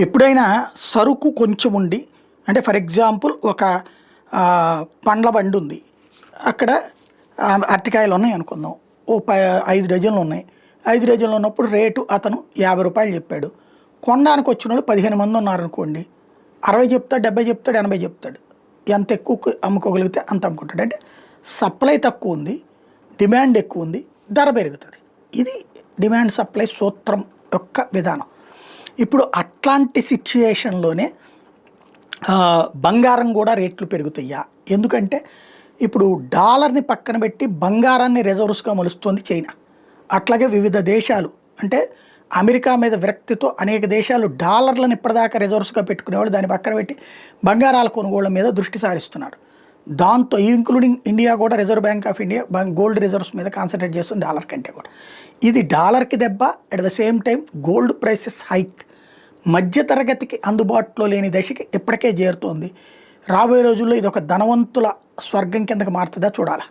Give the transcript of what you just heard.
ఎప్పుడైనా సరుకు కొంచెం ఉండి అంటే ఫర్ ఎగ్జాంపుల్ ఒక పండ్ల బండి ఉంది. అక్కడ అరటికాయలు ఉన్నాయి అనుకుందాం. ఓ 5 డజన్లు ఉన్నాయి. 5 డజన్లు ఉన్నప్పుడు రేటు అతను రూ. 50 చెప్పాడు. కొనడానికి వచ్చినోళ్ళు 15 మంది ఉన్నారనుకోండి. 60 చెప్తాడు, 70 చెప్తాడు, 80 చెప్తాడు. ఎంత ఎక్కువ అమ్ముకోగలిగితే అంత అమ్ముకుంటాడు. అంటే సప్లై తక్కువ ఉంది, డిమాండ్ ఎక్కువ ఉంది, ధర పెరుగుతుంది. ఇది డిమాండ్ సప్లై సూత్రం యొక్క విధానం. ఇప్పుడు అట్లాంటి సిచ్యుయేషన్లోనే బంగారం కూడా రేట్లు పెరుగుతాయా? ఎందుకంటే ఇప్పుడు డాలర్ని పక్కన పెట్టి బంగారాన్ని రిజర్వ్స్గా మలుస్తుంది చైనా. అట్లాగే వివిధ దేశాలు అంటే అమెరికా మీద విరక్తితో అనేక దేశాలు డాలర్లను ఇప్పటిదాకా రిజర్వ్స్గా పెట్టుకునేవాళ్ళు దాన్ని పక్కన పెట్టి బంగారాల కొనుగోళ్ల మీద దృష్టి సారిస్తున్నారు. దాంతో ఇంక్లూడింగ్ ఇండియా కూడా Reserve Bank of India gold reserves మీద కాన్సన్ట్రేట్ చేస్తుంది డాలర్ కంటే కూడా. ఇది డాలర్కి దెబ్బ, at the same time gold prices hike. మధ్యతరగతికి అందుబాటులో లేని దశకి ఇప్పటికే చేరుతోంది. రాబోయే రోజుల్లో ఇది ఒక ధనవంతుల స్వర్గం కిందకి మారుతుందా చూడాలి.